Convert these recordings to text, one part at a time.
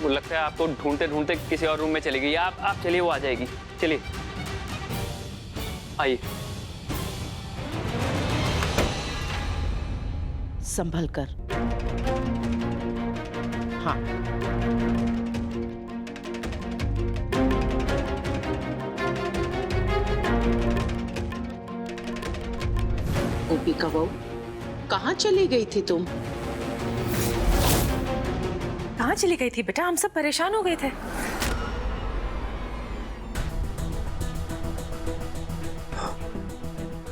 मुझे लगता है आपको ढूंढते ढूंढते किसी और रूम में चली गई। आप चलिए, वो आ जाएगी। चलिए आइए। संभल कर। हाँ, गोपिका बहू, कहाँ चली गई थी तुम? कहाँ चली गई थी बेटा? हम सब परेशान हो गए थे।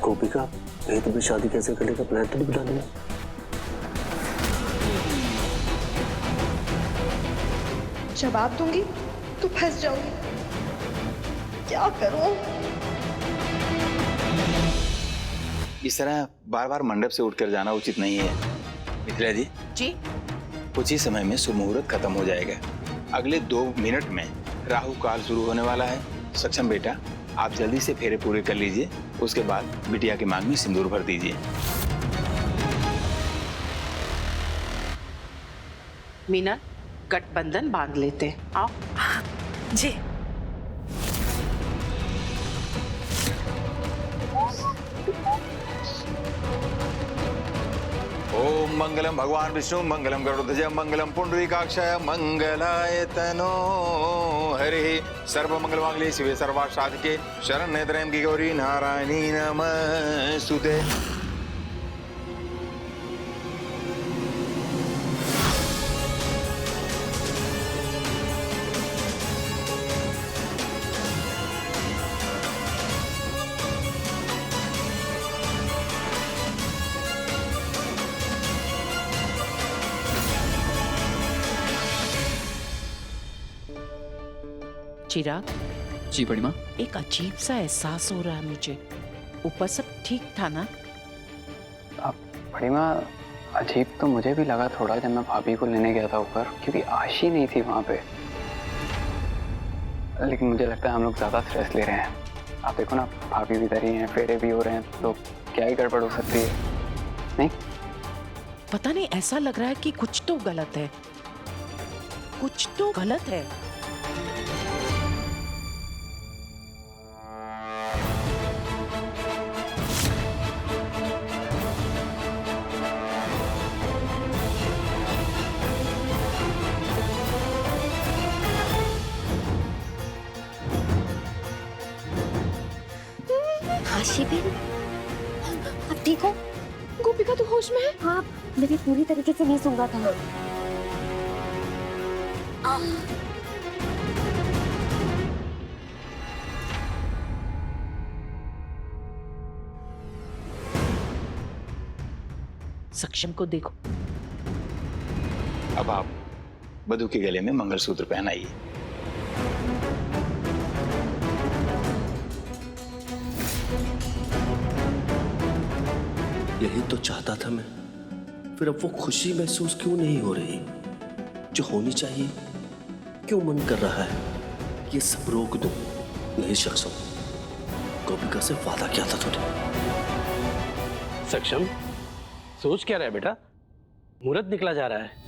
गोपिका, ये तो भी शादी कैसे करेगा, प्लान तो नहीं बना लिया? जवाब दूंगी तो फंस जाऊंगी, क्या करूं? इस तरह बार बार मंडप से उठकर जाना उचित नहीं है। मिथिला जी, जी, कुछ ही समय में शुभ मुहूर्त खत्म हो जाएगा। अगले 2 मिनट में राहु काल शुरू होने वाला है। सक्षम बेटा, आप जल्दी से फेरे पूरे कर लीजिए, उसके बाद बिटिया के मांग में सिंदूर भर दीजिए। मीना, गठबंधन बांध लेते हैं। आओ। जी। ओम मंगलम भगवान विष्णु मंगलम गरुड़ध्वज मंगलम पुंडरीकाक्षाय मंगलाय तनो हरि। सर्वमंगल मांगल्ये शिवे सर्वार्थ साधिके शरण्ये त्र्यंबके गौरी नारायणी नमस्तुते। चिराग, जी बड़ी माँ। एक अजीब सा एहसास हो रहा है मुझे। ऊपर सब ठीक था ना? बड़ी माँ, अजीब तो मुझे भी लगा थोड़ा जब मैं भाभी को लेने गया था ऊपर, क्योंकि आशी नहीं थी वहाँ पे। लेकिन मुझे लगता है हम लोग ज़्यादा स्ट्रेस ले रहे हैं। आप देखो ना, भाभी भी इधर ही हैं, फेरे भी हो रहे हैं, तो क्या ही गड़बड़ हो सकती है? नहीं, पता नहीं, ऐसा लग रहा है कि कुछ तो गलत है, कुछ तो गलत है। आशी भी, अब ठीक हो? गोपिका तो होश में है? हाँ, मेरी पूरी तरीके से नहीं सुन रहा था। सक्षम को देखो। अब आप वधू के गले में मंगलसूत्र पहनाइए। यही तो चाहता था मैं। फिर अब वो खुशी महसूस क्यों नहीं हो रही जो होनी चाहिए? क्यों मन कर रहा है ये सब रोक दूं? नहीं सक्षम, गोपिका से वादा किया था तूने। सक्षम, सोच क्या रहा है बेटा? मुहूर्त निकला जा रहा है।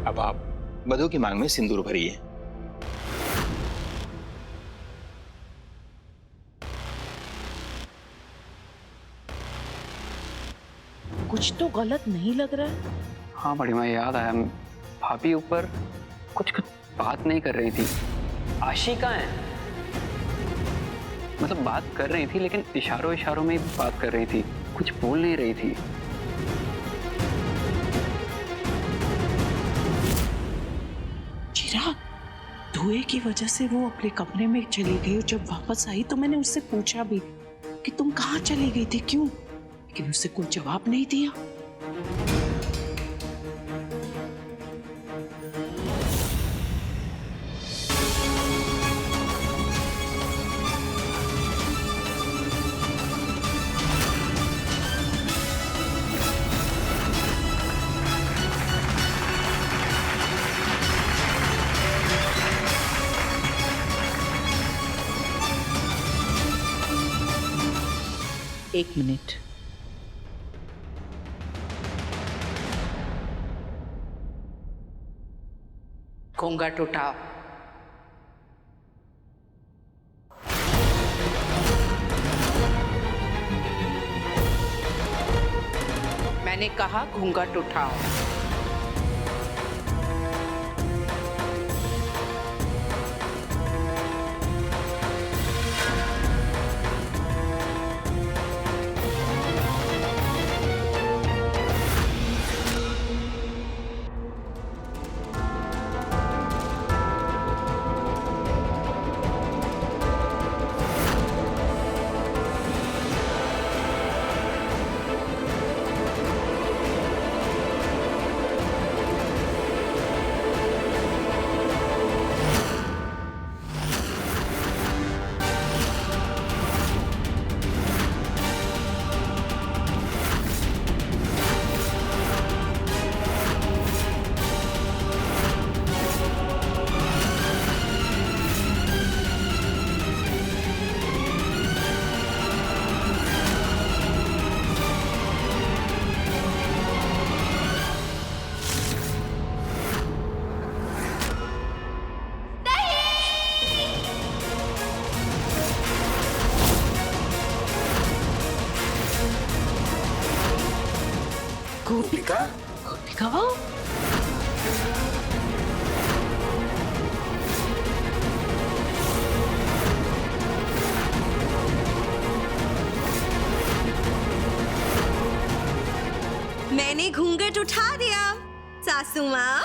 अब आप वधू की मांग में सिंदूर भरिए। कुछ तो गलत नहीं लग रहा है। हाँ बड़ी माँ, याद आया, भाभी ऊपर कुछ बात नहीं कर रही थी। आशी कहाँ है? मतलब बात कर रही थी, लेकिन इशारों इशारों में ही बात कर रही थी, कुछ बोल नहीं रही थी। धुएं की वजह से वो अपने कमरे में चली गई और जब वापस आई तो मैंने उससे पूछा भी कि तुम कहाँ चली गई थी, क्यों, लेकिन उससे कोई जवाब नहीं दिया। एक मिनट, घूंघट उठाओ। मैंने कहा घूंघट उठाओ। गोपिका, गोपिका वो मैंने घूंघट उठा दिया सासू माँ।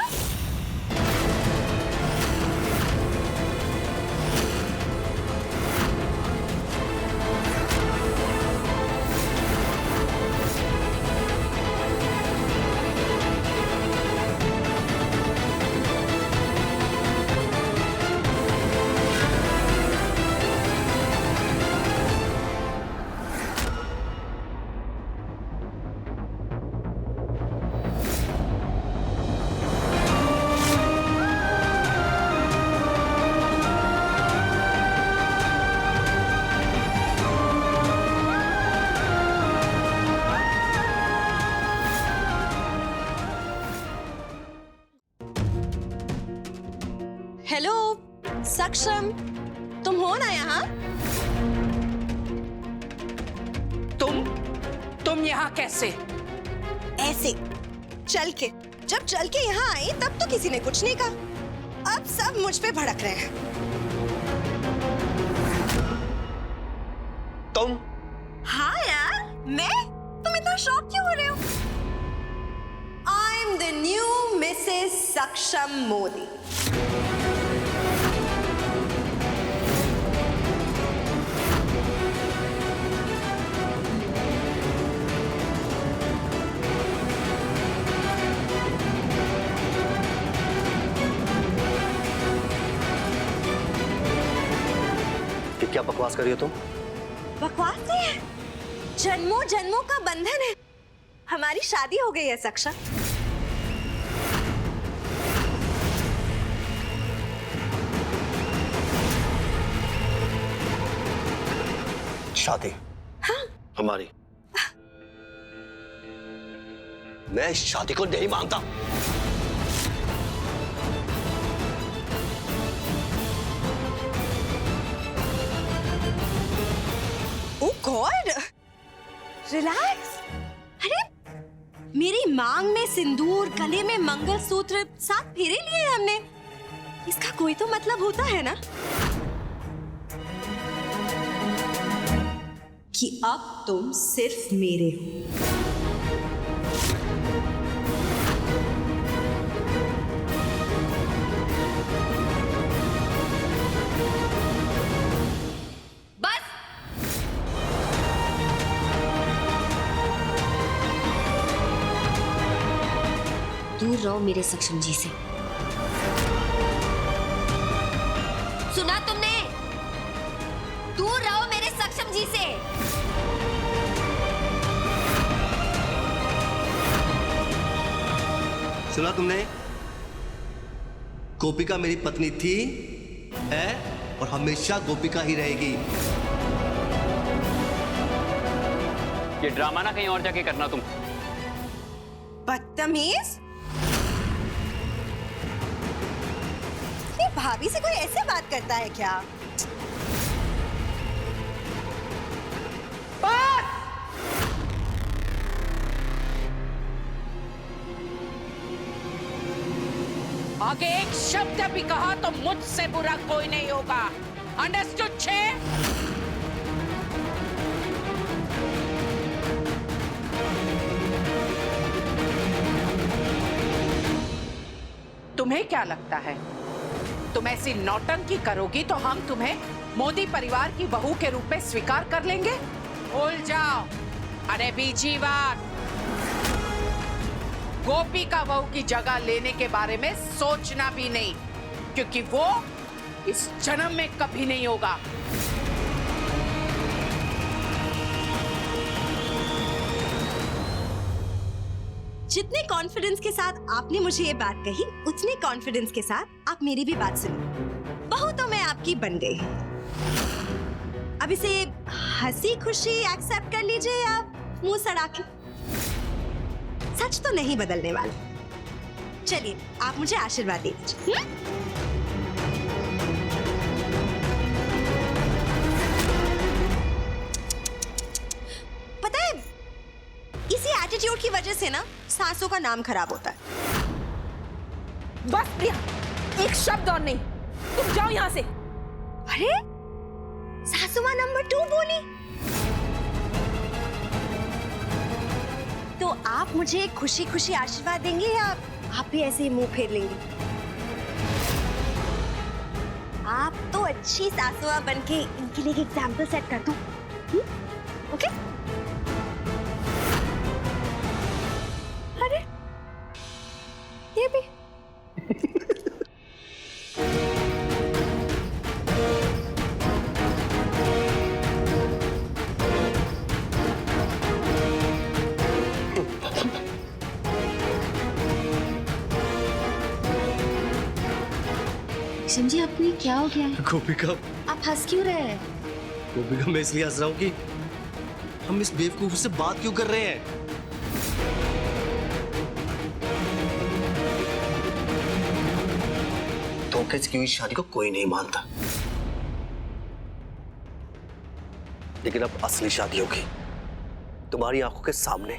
हेलो सक्षम, तुम हो ना यहाँ? तुम यहाँ कैसे? ऐसे चल के, जब चल के यहाँ आई तब तो किसी ने कुछ नहीं कहा, अब सब मुझ पे भड़क रहे हैं। तुम? हाँ यार, मैं? तुम इतना शॉक क्यों हो रहे हो? I am the new Mrs सक्षम मोदी। क्या बकवास कर रही हो तुम? बकवास नहीं है, जन्मों जन्मों का बंधन है, हमारी शादी हो गई है सक्षम। शादी? हाँ? हमारी? मैं इस शादी को नहीं मानता। God, relax. अरे मेरी मांग में सिंदूर, गले में मंगलसूत्र, 7 फेरे लिए हमने, इसका कोई तो मतलब होता है ना कि अब तुम सिर्फ मेरे हो। दूर रहो मेरे सक्षम जी से। सुना तुमने? दूर रहो मेरे सक्षम जी से। सुना तुमने? गोपिका मेरी पत्नी थी, है और हमेशा गोपिका ही रहेगी। ये ड्रामा ना कहीं और जाके करना तुम। बदतमीज! ये भाभी से कोई ऐसे बात करता है क्या? आगे एक शब्द भी कहा तो मुझसे बुरा कोई नहीं होगा। अंडरस्टूड छे? तुम्हें क्या लगता है तुम ऐसी नौटंकी करोगी तो हम तुम्हें मोदी परिवार की बहू के रूप में स्वीकार कर लेंगे? भूल जाओ। अरे बीजी बात, गोपिका बहू की जगह लेने के बारे में सोचना भी नहीं, क्योंकि वो इस जन्म में कभी नहीं होगा। जितने कॉन्फिडेंस के साथ आपने मुझे ये बात कही, उतने कॉन्फिडेंस के साथ आप मेरी भी बात सुनिए। बहू तो मैं आपकी बन गई। अब इसे हंसी खुशी एक्सेप्ट कर लीजिए या मुंह सड़ा के। सच तो नहीं बदलने वाला। चलिए आप मुझे आशीर्वाद दे दीजिए। पता है, इसी एटीट्यूड की वजह से ना सासों का नाम खराब होता है। बस प्रिया, एक शब्द और नहीं, तुम जाओ यहाँ से। अरे सासू माँ नंबर 2 बोली तो आप मुझे खुशी खुशी आशीर्वाद देंगे या आप भी ऐसे ही मुंह फेर लेंगे? आप तो अच्छी सासुआ बनके इनके लिए एक एग्जाम्पल सेट कर दूं। ओके? अरे ये भी समझी आपको ये क्या हो गया है? गोपिका, आप हंस क्यों रहे हैं? गोपिका मैं इसलिए हंस रहा हूँ कि हम इस बेवकूफ से बात क्यों कर रहे हैं। धोखे से की हुई शादी को कोई नहीं मानता, लेकिन अब असली शादी होगी तुम्हारी आंखों के सामने।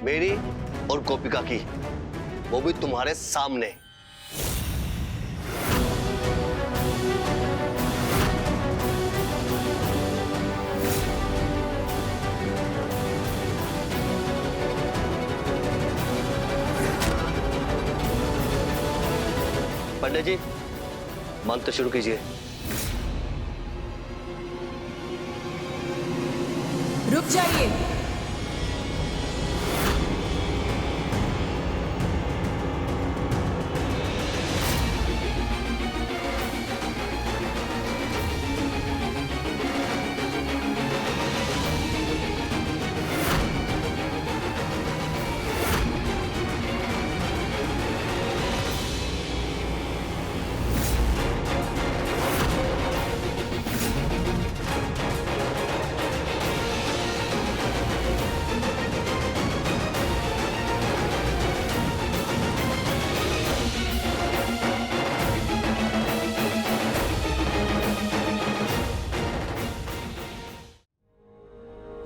मेरी और गोपिका की, वो भी तुम्हारे सामने। पंडित जी, मंत्र शुरू कीजिए। रुक जाइए।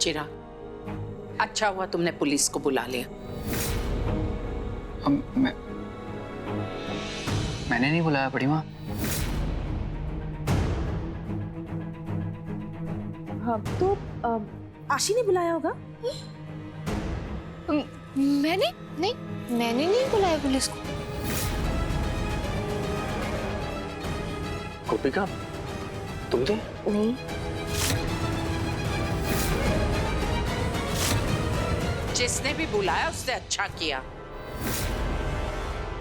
चिराग, अच्छा हुआ तुमने पुलिस को बुला लिया। मैंने नहीं बुलाया बड़ी माँ। हाँ तो आशी ने बुलाया होगा। मैंने नहीं बुलाया पुलिस को। गोपिका, तुमने? नहीं। जिसने भी बुलाया उसने अच्छा किया।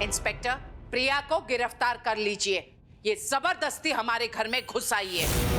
इंस्पेक्टर, प्रिया को गिरफ्तार कर लीजिए। ये जबरदस्ती हमारे घर में घुस आई है।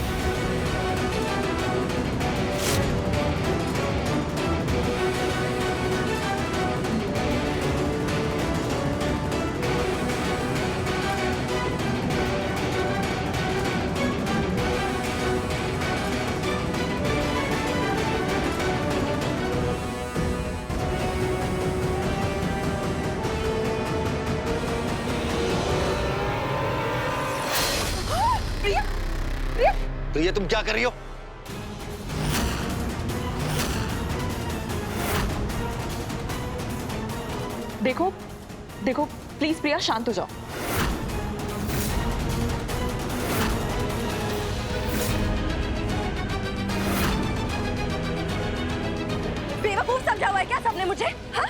तो ये तुम क्या कर रही हो? देखो देखो, प्लीज प्रिया शांत हो जाओ। बेवकूफ समझा हुआ है क्या सबने मुझे? हाँ?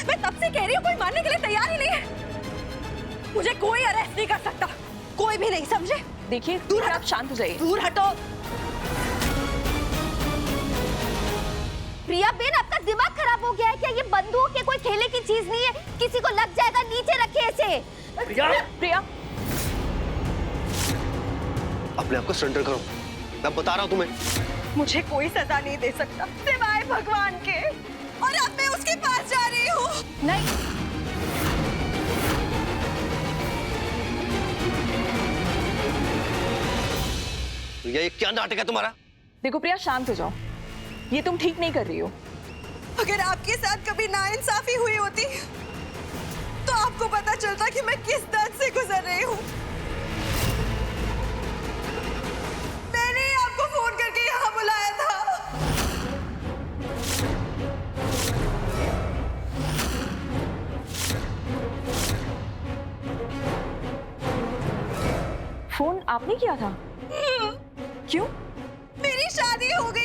मैं तब से कह रही हूँ, कोई मानने के लिए तैयार ही नहीं है। मुझे कोई अरेस्ट नहीं कर सकता, कोई भी नहीं, समझे? देखिए दूर, आप शांत हो जाइए। दूर हटो। प्रिया बेन, आपका दिमाग खराब हो गया है क्या? ये बंदूक, ये कोई खेले की चीज नहीं है, किसी को लग जाएगा। नीचे रखिए इसे। प्रिया, प्रिया, अपने आप को सरेंडर करो, मैं बता रहा हूं तुम्हें। मुझे कोई सजा नहीं दे सकता सिवाय भगवान के, और अब मैं उसके पास जा रही हूँ। नहीं, ये क्या नाटक है तुम्हारा? देखो प्रिया शांत हो जाओ, ये तुम ठीक नहीं कर रही हो। अगर आपके साथ कभी नाइंसाफी हुई होती तो आपको पता चलता कि मैं किस दर्द से गुजर रही हूँ। मैंने ही आपको फोन करके यहाँ बुलाया था। फोन आपने किया था? क्यों? मेरी शादी हो गई